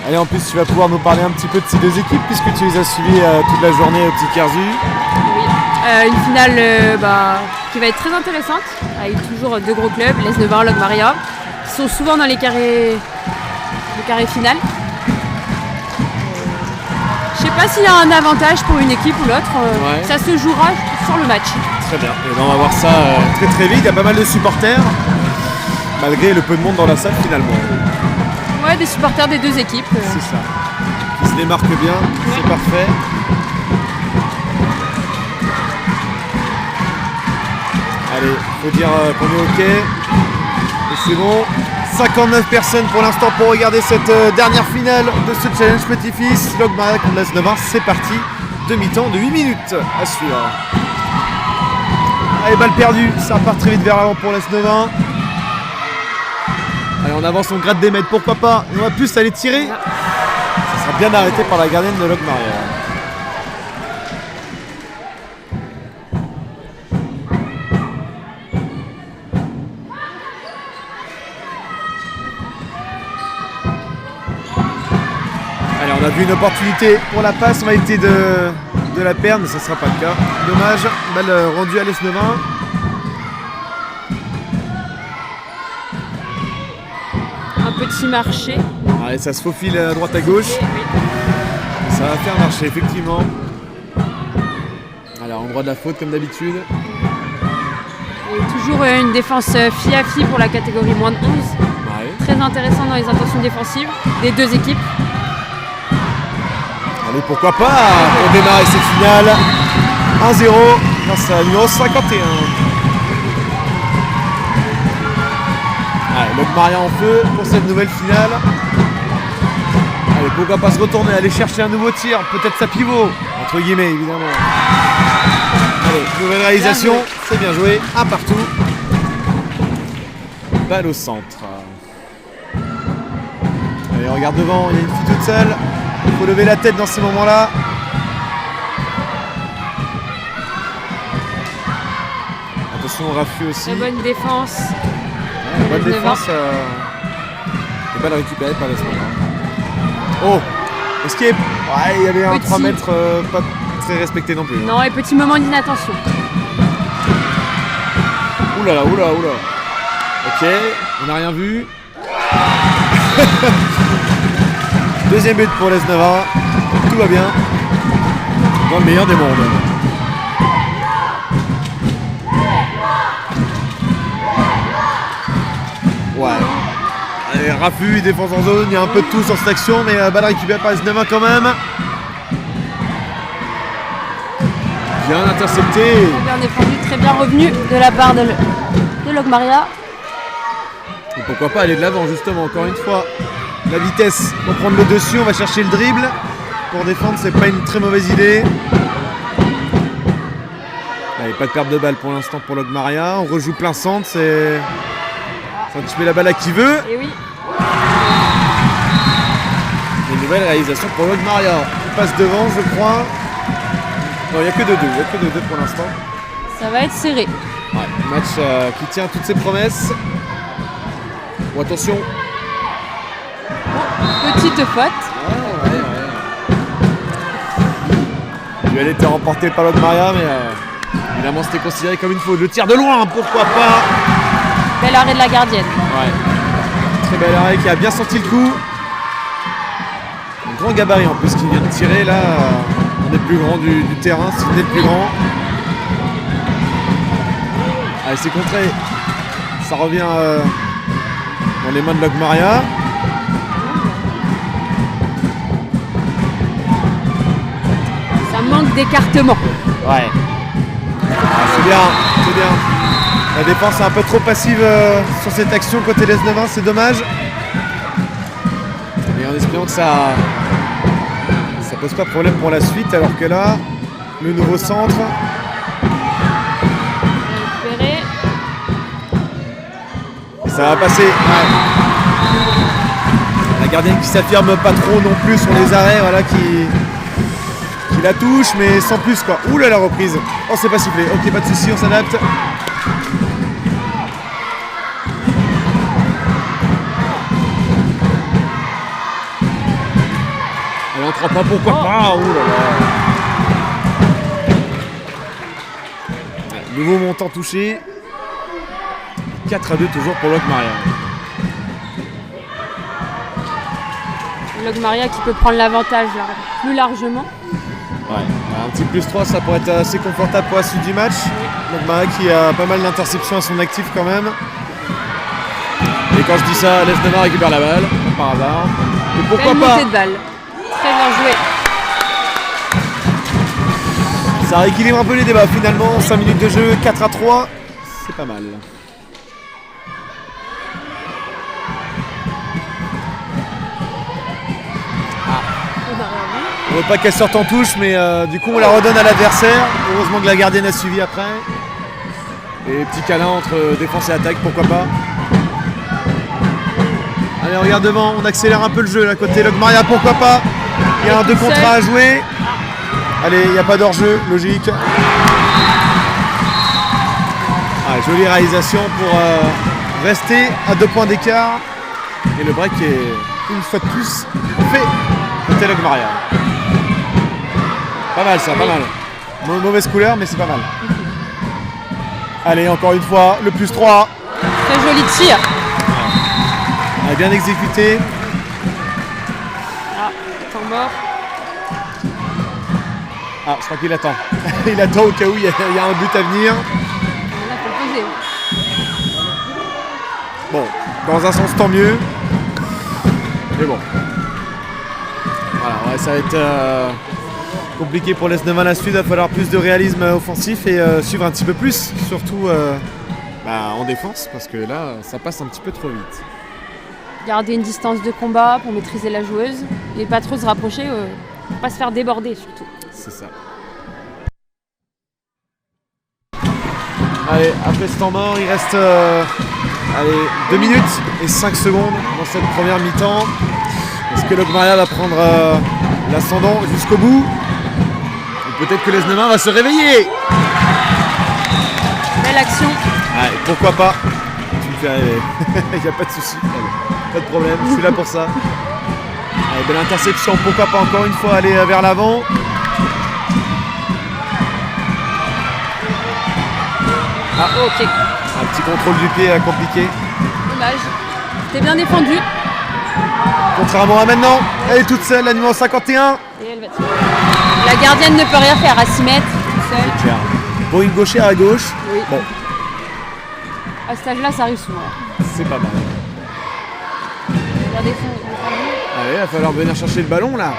Allez, en plus tu vas pouvoir nous parler un petit peu de ces deux équipes puisque tu les as suivies toute la journée au Petit Kerzu. Oui. Une finale qui va être très intéressante, avec toujours deux gros clubs, l'Esnevin, Logmaria, qui sont souvent dans les carrés finales. Je sais pas s'il y a un avantage pour une équipe ou l'autre, ça se jouera sur le match. Très bien, et ben on va voir ça très très vite, il y a pas mal de supporters, malgré le peu de monde dans la salle finalement. Ouais, des supporters des deux équipes. C'est ça, qui se démarquent bien, c'est parfait. Allez, faut dire qu'on est ok, et c'est bon. 59 personnes pour l'instant pour regarder cette dernière finale de ce challenge petit-fils. Logmaria contre l'Esnevin, c'est parti. Demi-temps de 8 minutes à suivre. Allez, balle perdue, ça repart très vite vers l'avant pour l'Esnevin. Allez, on avance, on gratte des mètres, pourquoi pas. On va plus aller tirer. Ça sera bien arrêté par la gardienne de Logmaria. On a vu une opportunité pour la passe, on va éviter de la perdre, mais ça ne sera pas le cas. Dommage, balle rendue à l'Esnevin. Un petit marché. Allez, ça se faufile à droite à gauche. Oui. Ça va faire marcher, effectivement. Alors, endroit de la faute, comme d'habitude. Et toujours une défense fille à fille pour la catégorie moins de 11. Ouais. Très intéressant dans les intentions défensives des deux équipes. Allez, pourquoi pas pour démarrer cette finale. 1-0 grâce à la numéro 51. Allez, Logmaria en feu pour cette nouvelle finale. Allez, pourquoi pas se retourner, aller chercher un nouveau tir, peut-être sa pivot, entre guillemets évidemment. Allez, nouvelle réalisation, c'est bien joué, un partout. Balle au centre. Allez, regarde devant, il y a une fille toute seule. Il faut lever la tête dans ces moments-là. Attention au raffut aussi. Très bonne défense. Ouais, bonne défense. Et balle récupérée par l'Esnevin. Oh, escape. Ouais, il y avait un 3 mètres pas très respecté non plus. Non, et petit moment d'inattention. Oulala, oulala, oulala. Ok, on n'a rien vu. Deuxième but pour l'Esnevin, tout va bien, dans le meilleur des mondes. Ouais. Allez, raffut, défense en zone, il y a un peu de tout sur cette action, mais balle récupérée par l'Esnevin quand même. Bien intercepté. Très bien défendu, très bien revenu de la part de Logmaria. Et pourquoi pas aller de l'avant justement, encore une fois. La vitesse pour prendre le dessus, on va chercher le dribble. Pour défendre, c'est pas une très mauvaise idée. Allez, pas de perte de balle pour l'instant pour Logmaria. On rejoue plein centre, c'est un petit peu la balle à qui veut. Et oui. Une nouvelle réalisation pour Logmaria. Il passe devant, je crois. Non, il n'y a que de deux. Il n'y a que de deux pour l'instant. Ça va être serré. Ouais, match qui tient toutes ses promesses. Bon, attention. Petite faute. Ouais. Elle était remportée par Logmaria, mais évidemment c'était considéré comme une faute. Le tir de loin, pourquoi pas. Bel arrêt de la gardienne. Ouais. Très bel arrêt qui a bien senti le coup. Un grand gabarit en plus qui vient de tirer là. Un des plus grands du terrain, c'est le plus grand. Allez, c'est contré. Ça revient dans les mains de Logmaria. Manque d'écartement. Ouais. C'est bien, c'est bien. La défense est un peu trop passive sur cette action côté l'Esnevin, c'est dommage. Et en espérant que ça pose pas de problème pour la suite, alors que là, le nouveau centre. Ça va passer. Ouais. La gardienne qui s'affirme pas trop non plus sur les arrêts, voilà, qui la touche, mais sans plus quoi. Ouh là la reprise. Oh, c'est pas sifflé. Ok, pas de souci, on s'adapte. Elle n'entre pas, pourquoi pas. Oh là là. Nouveau montant touché. 4-2 toujours pour Logmaria. Logmaria qui peut prendre l'avantage plus largement. Ouais. Un petit plus 3, ça pourrait être assez confortable pour la suite du match. Logmaria qui a pas mal d'interceptions à son actif quand même. Et quand je dis ça, Lesnevar récupère la balle, par hasard. Et pourquoi Belle pas montée de balle. Très bien joué. Ça rééquilibre un peu les débats finalement. 5 minutes de jeu, 4-3. C'est pas mal. On veut pas qu'elle sorte en touche, mais du coup on la redonne à l'adversaire. Heureusement que la gardienne a suivi après. Et petit câlin entre défense et attaque, pourquoi pas. Allez, on regarde devant, on accélère un peu le jeu là côté Logmaria, pourquoi pas. Il y a un 2 contre 1 à jouer. Allez, il n'y a pas d'hors-jeu, logique. Ah, jolie réalisation pour rester à 2 points d'écart. Et le break est une fois de plus fait côté Logmaria. Pas mal ça, pas mal. Mauvaise couleur, mais c'est pas mal. Allez, encore une fois, le plus 3. Très joli tir. Ah, bien exécuté. Ah, temps mort. Ah, je crois qu'il attend. Il attend au cas où il y a un but à venir. Là, faut le poser. Bon, dans un sens, tant mieux. Mais bon. Voilà, ouais, ça va être compliqué pour Lesnevar la suite. Il va falloir plus de réalisme offensif et suivre un petit peu plus, surtout en défense, parce que là, ça passe un petit peu trop vite. Garder une distance de combat pour maîtriser la joueuse et pas trop se rapprocher, pour pas se faire déborder surtout. C'est ça. Allez, après ce temps mort, il reste 2 minutes et 5 secondes dans cette première mi-temps. Est-ce que Logmaria va prendre l'ascendant jusqu'au bout? Ou peut-être que Lesnevar va se réveiller? Belle action. Ouais, pourquoi pas? Tu me fais rêver. Il n'y a pas de souci. Pas de problème, je suis là pour ça. Allez, belle interception, pourquoi pas encore une fois aller vers l'avant. Ah, ok. Un petit contrôle du pied compliqué. Dommage. C'était bien défendu. Contrairement à maintenant, elle est toute seule, la numéro 51. Et elle va tirer. La gardienne ne peut rien faire à 6 mètres, toute seule. Claire. Bon, une gauchère à gauche. Oui. Bon, À cet âge-là, ça arrive souvent. c'est pas mal. Regardez ça. Allez, il va falloir venir chercher le ballon là.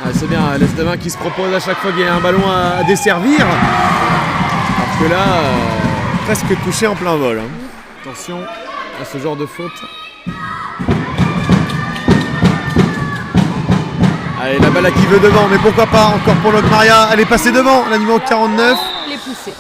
Ah, c'est bien, Lesnevar qui se propose à chaque fois qu'il y a un ballon à desservir. Parce que là, presque touché en plein vol. Hein. Attention à ce genre de faute. Allez, la balle à qui veut devant, mais pourquoi pas encore pour Logmaria. Elle est passée devant, la numéro 49. Les pousser.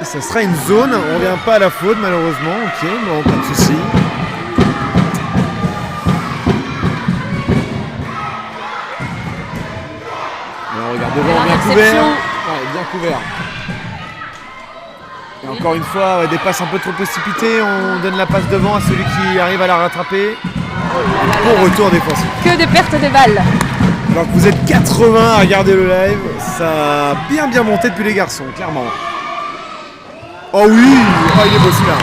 Et ça sera une zone, on revient pas à la faute malheureusement, ok, bon, pas de soucis. Alors regarde devant, bien couvert. Ouais, bien couvert. Et encore une fois, des passes un peu trop précipitées, on donne la passe devant à celui qui arrive à la rattraper. Bon retour défensif. Que de pertes de balles. Alors que vous êtes 80 à regarder le live, ça a bien monté depuis les garçons, clairement. Oh oui, oh, il est beau celui-là.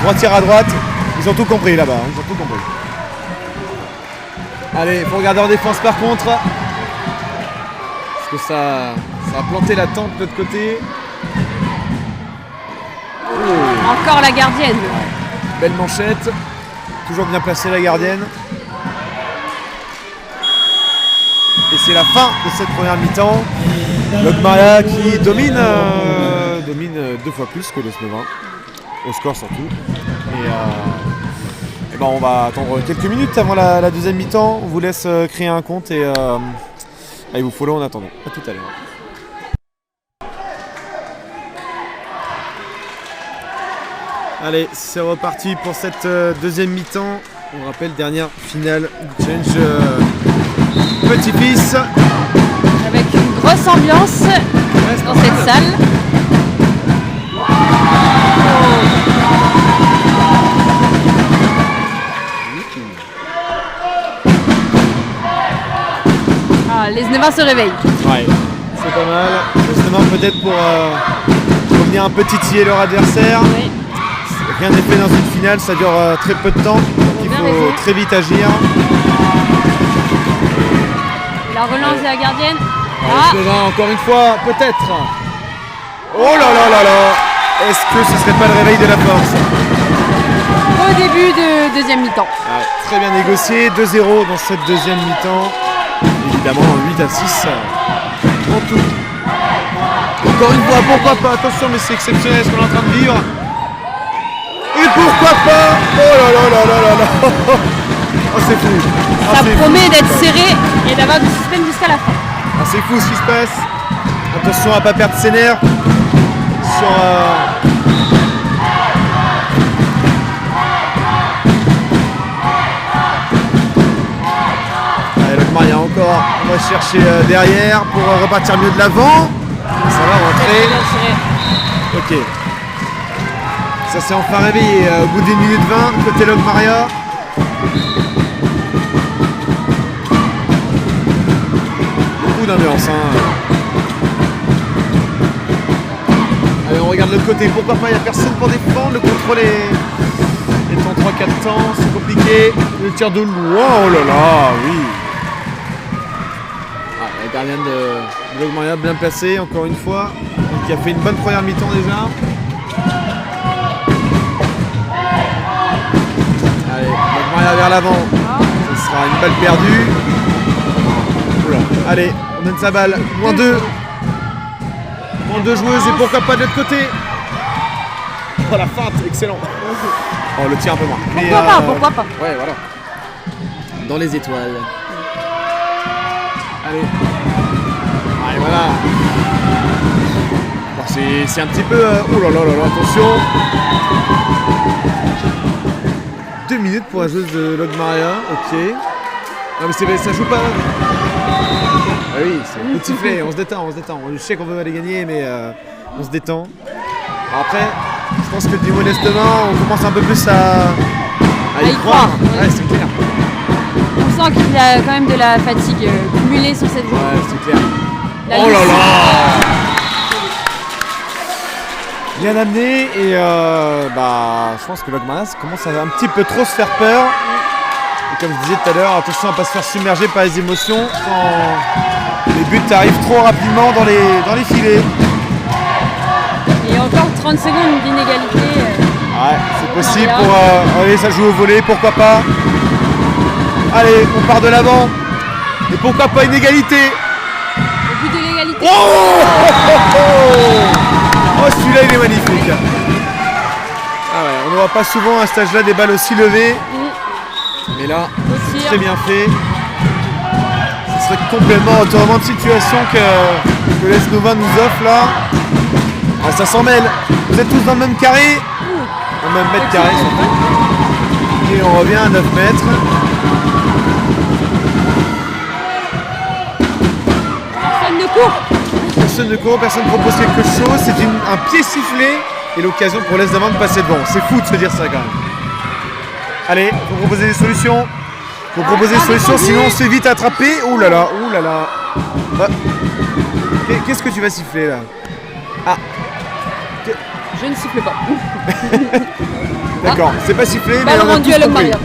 Droitière à droite, ils ont tout compris là-bas, ils ont tout compris. Allez, il faut regarder en défense par contre. Parce que ça a planté la tente de l'autre côté. Oh. Encore la gardienne. Belle manchette. Toujours bien placée la gardienne. Et c'est la fin de cette première mi-temps. Logmaria qui domine 2 fois plus que Lesnevar. Au score surtout. Et ben on va attendre quelques minutes avant la deuxième mi-temps. On vous laisse créer un compte et vous follow en attendant. A tout à l'heure. Allez, c'est reparti pour cette deuxième mi-temps. On rappelle, dernière finale du challenge Petit-Fils. Avec une grosse ambiance dans cette salle. Nesnevin se réveille. Ouais, c'est pas mal. Justement, peut-être pour venir un peu titiller leur adversaire. Oui. Rien n'est fait dans une finale, ça dure très peu de temps. Donc il bien faut raison. très vite agir. La relance de la gardienne. Ah. Nesnevin, encore une fois, peut-être. Oh là là là là. Est-ce que ce serait pas le réveil de la force? Au début de deuxième mi-temps. Ouais, très bien négocié, 2-0 dans cette deuxième mi-temps. Évidemment 8-6 en tout. Encore une fois, pourquoi pas? Attention, mais c'est exceptionnel ce qu'on est en train de vivre. Et pourquoi pas? Oh là là là là là là. Oh, c'est fou. Ah, Ça c'est promet fou. d'être serré et d'avoir du suspense jusqu'à la fin. Ah, c'est fou ce qui se passe. Attention à pas perdre ses nerfs. Sur allez, Logmaria encore. On va chercher derrière pour repartir mieux de l'avant. Ça va rentrer. Ok. Ça s'est enfin réveillé au bout d'une minute 20 côté Logmaria. Beaucoup d'ambiance. Allez, on regarde l'autre côté. Pourquoi pas? Il n'y a personne pour défendre. Le contrôle est en 3-4 temps. C'est compliqué. Le tir de loin. Oh là là, oui. Ah, la gardienne de Logmaria bien placée encore une fois. Qui a fait une bonne première mi-temps déjà. Allez, Logmaria vers l'avant. Ce sera une balle perdue. Oula. Allez, on donne sa balle. Moins 2. Moins 2 joueuses et pourquoi pas de l'autre côté. Oh la feinte, excellent. Oh le tir un peu moins. Mais, Pourquoi pas? Ouais, voilà. Dans les étoiles. Allez. Allez, voilà. Bon, c'est un petit peu... Oh là là là là, attention. 2 minutes pour la joueuse de Logmaria, ok. Non mais ça joue pas. Ah oui, c'est un petit sifflet, on se détend. Je sais qu'on veut aller gagner, mais on se détend. Alors après, je pense que du modestement, on commence un peu plus à y croire. Ouais, c'est clair. On sent qu'il y a quand même de la fatigue cumulée sur cette journée. Ouais, c'est clair. La Oh là lucidité. là! Bien amené et je pense que Logmaria commence à un petit peu trop se faire peur. Et comme je disais tout à l'heure, attention à ne pas se faire submerger par les émotions quand les buts arrivent trop rapidement dans les filets. Et encore 30 secondes d'inégalité. Ouais, c'est possible pour... allez, ça joue au volley, pourquoi pas. Allez, on part de l'avant. Et pourquoi pas une égalité. Au bout de l'égalité. Oh, celui-là, il est magnifique. Ah ouais, on ne voit pas souvent à cet âge-là des balles aussi levées. Mais là, c'est très bien fait. Ce serait complètement au tournement de situation que Nesnevin nous offre là. Ah, ça s'en mêle. Vous êtes tous dans le même carré. Dans le même mètre carré surtout. Et on revient à 9 mètres. Personne ne court. Personne ne court, personne ne propose quelque chose. C'est un pied sifflé et l'occasion pour Nesnevin de passer devant. C'est fou de se dire ça quand même. Allez, faut proposer des solutions. Sinon on se fait vite attraper. Ouh là là, ouh là là. Ah. Qu'est-ce que tu vas siffler là? Ah, Je ne siffle pas. d'accord, c'est pas sifflé, mais Balle on a rendue tous à compris. Logmaria.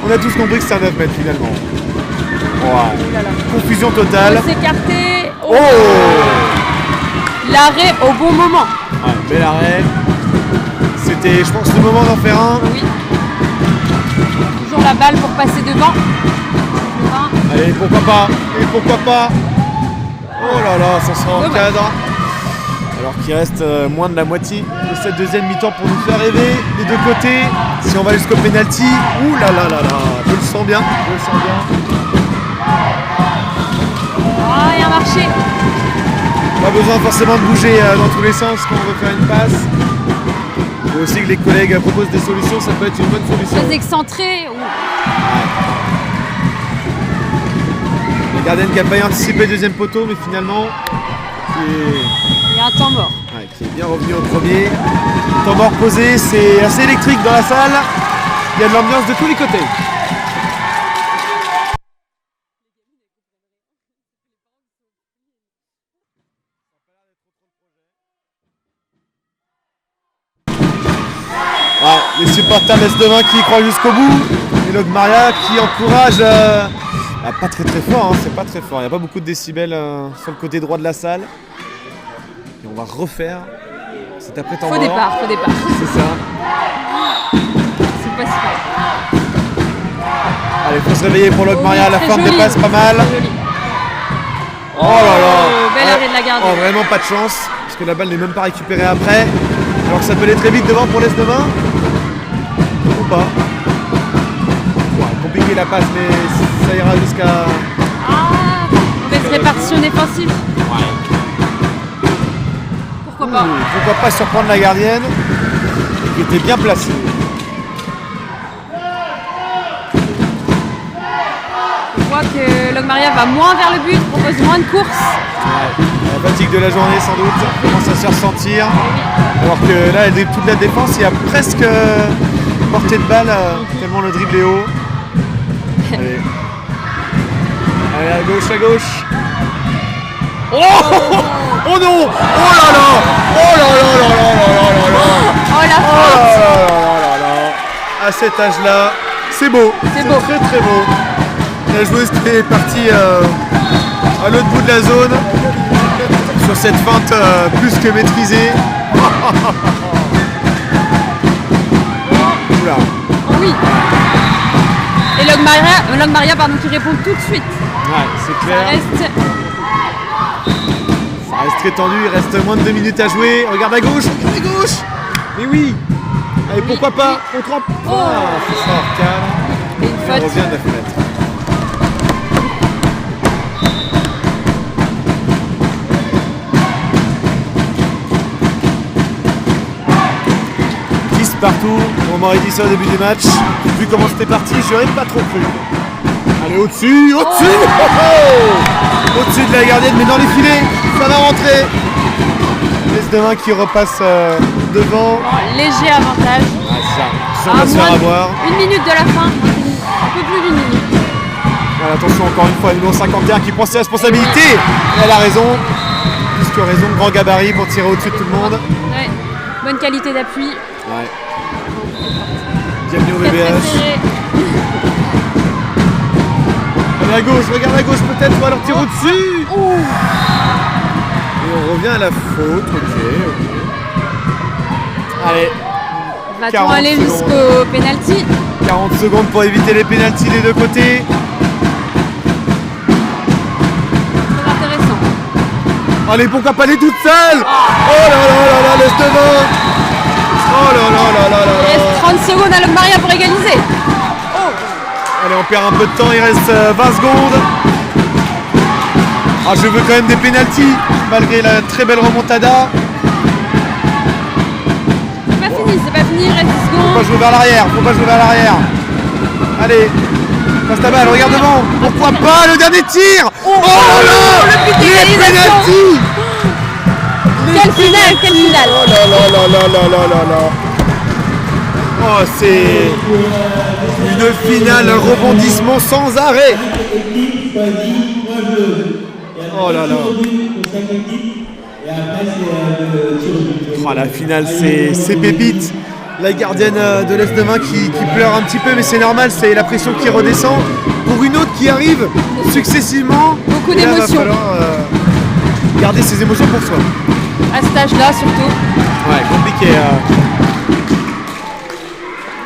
On a tous compris que c'est un 9 mètres finalement. Wow. Oh là là. Confusion totale. On s'écarter. Oh, L'arrêt au bon moment. ouais, bel arrêt. C'était, je pense, le moment d'en faire un. Oui. Toujours la balle pour passer devant. Allez, pourquoi pas. Et pourquoi pas. Oh là là, ça sera en Dommage. cadre. Alors qu'il reste moins de la moitié de cette deuxième mi-temps pour nous faire rêver des deux côtés. Si on va jusqu'au penalty, ouh là là là là, je le sens bien, Ah, il y a un marché. Pas besoin forcément de bouger dans tous les sens quand on veut faire une passe. Il faut aussi que les collègues proposent des solutions, ça peut être une bonne solution. Très excentré. Ouh. La gardienne qui a failli anticiper le deuxième poteau, mais finalement Il y a un temps mort. qui est bien revenu au premier. Temps mort posé, c'est assez électrique dans la salle. Il y a de l'ambiance de tous les côtés. supporters de l'Est-de-Vin qui y croient jusqu'au bout. Et Logmaria qui encourage pas très fort, hein, c'est pas très fort. Il n'y a pas beaucoup de décibels sur le côté droit de la salle. Et on va refaire cet après-temps mort. Faux départ. C'est ça. C'est pas si mal. Allez, il faut se réveiller pour Logmaria. La Très fin joli, dépasse pas mal. très joli. Oh là là. Bel arrêt de la garde. Oh, vraiment pas de chance. Parce que la balle n'est même pas récupérée après. Alors que ça peut aller très vite devant pour l'Est-de-Vin. Ou pas. Ouais, compliqué la passe, mais ça ira jusqu'à... Mauvaise répartition défensive. Pourquoi pas. Pourquoi pas surprendre la gardienne qui était bien placée. On voit que Logmaria va moins vers le but, propose moins de courses. La fatigue de la journée sans doute commence à se ressentir. Alors que là elle dribble toute la défense, il y a presque portée de balle tellement le dribble est haut. Allez. Allez, à gauche. Oh, oh non. Oh là là. Oh là là là là là là là. Oh la Oh faute. là là. À cet âge-là, c'est beau. C'est beau. Très beau. La joueuse qui est partie à l'autre bout de la zone sur cette feinte plus que maîtrisée. Oula. Oh oui. Et Logmaria qui répond tout de suite. Ouais, c'est Ça clair. reste. Ça reste très tendu, il reste moins de 2 minutes à jouer. Regarde à gauche. Mais oui. Allez, pourquoi pas. On trempe. Oh, c'est ça, hors cadre. Et une On faute. revient de 9 mètres. Partout, on m'aurait dit ça au début du match. Vu comment c'était parti, j'aurais pas trop cru. Allez, au-dessus. Au-dessus de la gardienne, mais dans les filets, ça va rentrer. L'Est-de-Vin qui repasse devant. Bon, léger avantage. Ça va se faire moins avoir. Une minute de la fin. Un peu plus d'une minute. Voilà, attention, encore une fois, numéro 51 qui prend ses responsabilités. Et elle a raison. Plus que raison, grand gabarit pour tirer au-dessus de tout le monde. Ouais. Bonne qualité d'appui. Ouais. Bienvenue au Très BBH. serré. Allez à gauche, regarde à gauche peut-être, ou alors tire au-dessus. Et on revient à la faute, ok. Allez, Va-t-on 40 aller secondes. jusqu'au penalty? 40 secondes pour éviter les pénaltys des deux côtés. Très intéressant. Allez, pourquoi pas les toutes seules. Oh là là là, l'Est-de-Vin. Oh là là là là là Il là. reste 30 secondes à Logmaria pour égaliser. Allez, on perd un peu de temps, il reste 20 secondes. Ah, je veux quand même des pénaltys, malgré la très belle remontada. C'est pas fini, il reste 10 Faut secondes. pas jouer vers l'arrière, Allez, passe ta balle, regarde devant. Pourquoi pas le dernier tir. Oh là là, le but les d'égalisation. pénaltys. Quelle finale. Oh là là là là là là là là. Oh, c'est une finale, un rebondissement sans arrêt. Oh là là. Oh, la finale, c'est pépite. La gardienne de l'Est-de-Vin qui pleure un petit peu, mais c'est normal, c'est la pression qui redescend. Pour une autre qui arrive successivement. Beaucoup Et là, d'émotions. va falloir garder ses émotions pour soi. À cet âge-là surtout. Ouais,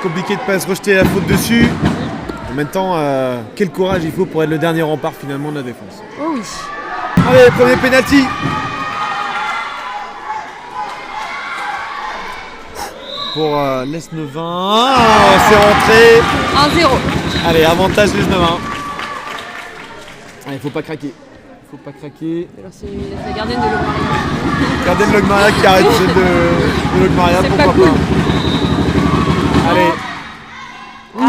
compliqué de pas se rejeter la faute dessus. En même temps, quel courage il faut pour être le dernier rempart finalement de la défense. Oh oui. Allez, premier penalty. Pour l'Est-de-Vin. Oh, c'est rentré. 1-0. Allez, avantage l'Est-de-Vin. Allez, faut pas craquer. Alors c'est la gardienne de Logmaria. Regardez le Logmaria qui arrête celle de Logmaria, C'est pourquoi pas cool. pas. Allez. À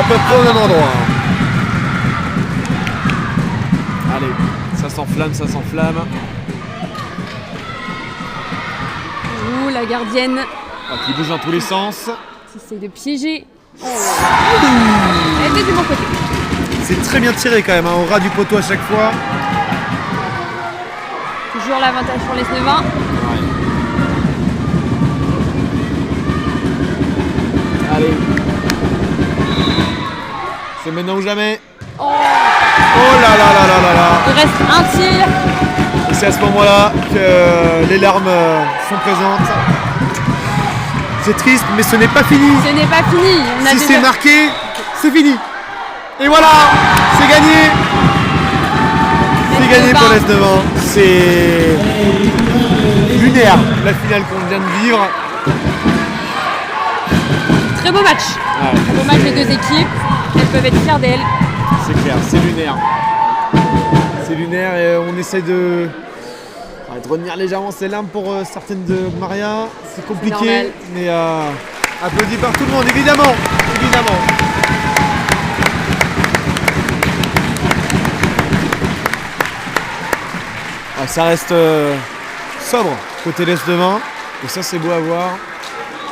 peu près au même endroit. Allez, ça s'enflamme. Ouh, la gardienne Oh, qui bouge dans tous les sens. essaye de piéger. Elle était du bon côté. C'est très bien tiré quand même, hein, au ras du poteau à chaque fois. Toujours l'avantage pour l'Est-de-Vin. maintenant ou jamais. Oh, Oh là là là là là là. il reste un tir. Et c'est à ce moment-là que les larmes sont présentes. C'est triste, mais ce n'est pas fini. Ce n'est pas fini. On a Si déjà- c'est marqué, c'est fini. Et voilà, c'est gagné. C'est gagné pour l'S9. C'est lunaire, la finale qu'on vient de vivre. Très beau match. Ouais, Très beau match des deux équipes. Elles peuvent être fières d'elles. c'est clair, c'est lunaire. C'est lunaire et on essaie de retenir légèrement ses larmes pour certaines de Maria. C'est compliqué, normal. mais applaudi par tout le monde, évidemment. Évidemment. Ah, ça reste sobre côté l'Est demain. Et ça, c'est beau à voir.